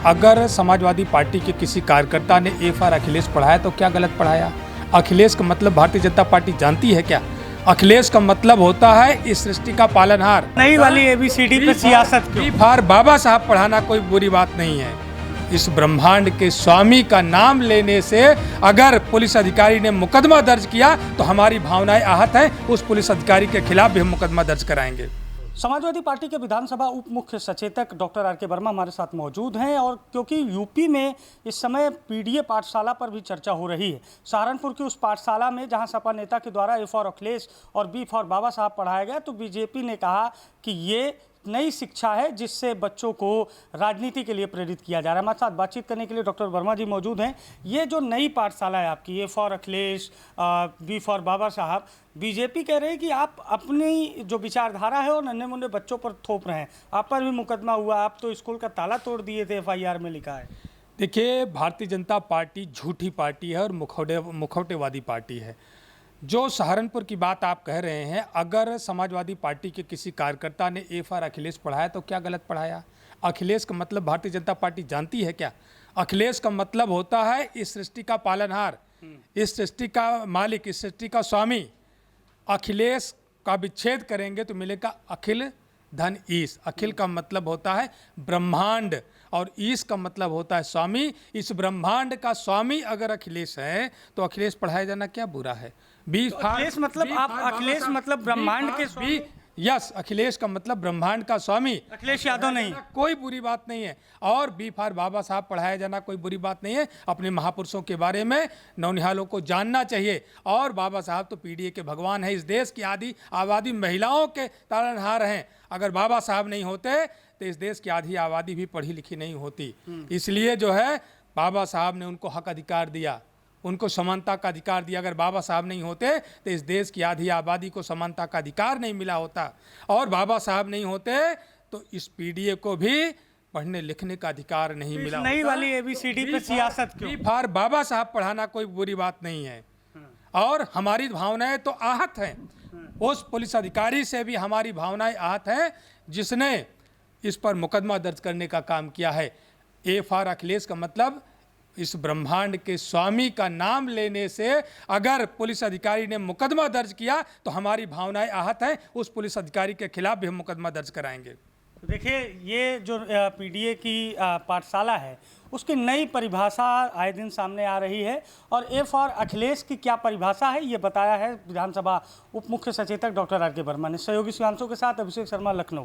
अगर समाजवादी पार्टी के किसी कार्यकर्ता ने ए फॉर अखिलेश पढ़ाया तो क्या गलत पढ़ाया? अखिलेश का मतलब भारतीय जनता पार्टी जानती है क्या? अखिलेश का मतलब होता है इस सृष्टि का पालनहार। नई वाली एबीसीडी पे सियासत क्यों? बी फॉर बाबा साहब पढ़ाना कोई बुरी बात नहीं है। इस ब्रह्मांड के स्वामी का नाम लेने से अगर पुलिस अधिकारी ने मुकदमा दर्ज किया तो हमारी भावनाएं आहत हैं, उस पुलिस अधिकारी के खिलाफ भी हम मुकदमा दर्ज कराएंगे। समाजवादी पार्टी के विधानसभा उप मुख्य सचेतक डॉक्टर आर के वर्मा हमारे साथ मौजूद हैं और क्योंकि यूपी में इस समय पीडीए पाठशाला पर भी चर्चा हो रही है। सहारनपुर की उस पाठशाला में जहां सपा नेता के द्वारा ए फॉर अखिलेश और बी फॉर बाबा साहब पढ़ाया गया तो बीजेपी ने कहा कि ये नई शिक्षा है जिससे बच्चों को राजनीति के लिए प्रेरित किया जा रहा है। हमारे साथ बातचीत करने के लिए डॉक्टर वर्मा जी मौजूद हैं। ये जो नई पाठशाला है आपकी, A for Akhilesh B for Baba Sahab, BJP कह रही है कि आप अपनी जो विचारधारा है वो नन्हे मुन्ने बच्चों पर थोप रहे हैं। आप पर भी मुकदमा हुआ, आप तो स्कूल का ताला तोड़ दिए थे, FIR में लिखा है। देखिए, भारतीय जनता पार्टी झूठी पार्टी है और मुखौटेवादी पार्टी है। जो सहारनपुर की बात आप कह रहे हैं, अगर समाजवादी पार्टी के किसी कार्यकर्ता ने ए फॉर अखिलेश पढ़ाया तो क्या गलत पढ़ाया? अखिलेश का मतलब भारतीय जनता पार्टी जानती है क्या? अखिलेश का मतलब होता है इस सृष्टि का पालनहार, इस सृष्टि का मालिक, इस सृष्टि का स्वामी। अखिलेश का विच्छेद करेंगे तो मिलेगा अखिल धन ईश। अखिल का मतलब होता है ब्रह्मांड और ईश का मतलब होता है स्वामी। इस ब्रह्मांड का स्वामी अगर अखिलेश है तो अखिलेश पढ़ाया जाना क्या बुरा है? तो अखिलेश मतलब आप अखिलेश मतलब ब्रह्मांड के स्वामी? यस, अखिलेश का मतलब ब्रह्मांड का स्वामी। अखिलेश यादव नहीं, कोई बुरी बात नहीं है। और बी फॉर बाबा साहब पढ़ाया जाना कोई बुरी बात नहीं है। अपने महापुरुषों के बारे में नौनिहालों को जानना चाहिए। और बाबा साहब तो पीडीए के भगवान है, इस देश की आधी आबादी महिलाओं के तारनहार हैं। अगर बाबा साहब नहीं होते तो इस देश की आधी आबादी भी पढ़ी लिखी नहीं होती। इसलिए जो है बाबा साहब ने उनको हक अधिकार दिया, उनको समानता का अधिकार दिया। अगर बाबा साहब नहीं होते तो इस देश की आधी आबादी को समानता का अधिकार नहीं मिला होता। और बाबा साहब नहीं होते तो इस पीडीए को भी पढ़ने लिखने का अधिकार नहीं मिला। नई वाली एबीसीडी पे सियासत क्यों? बी फॉर बाबा साहब पढ़ाना कोई बुरी बात नहीं है। और हमारी भावनाएं तो आहत हैं, उस पुलिस अधिकारी से भी हमारी भावनाएं आहत हैं जिसने इस पर मुकदमा दर्ज करने का काम किया है। ए फॉर अखिलेश का मतलब इस ब्रह्मांड के स्वामी का नाम लेने से अगर पुलिस अधिकारी ने मुकदमा दर्ज किया तो हमारी भावनाएं आहत हैं, उस पुलिस अधिकारी के खिलाफ भी हम मुकदमा दर्ज कराएंगे। देखिए, ये जो पीडीए की पाठशाला है उसकी नई परिभाषा आए दिन सामने आ रही है और ए फॉर अखिलेश की क्या परिभाषा है ये बताया है विधानसभा उप मुख्य सचेतक डॉक्टर आर के वर्मा ने। सहयोगी शिवांशु के साथ अभिषेक शर्मा, लखनऊ।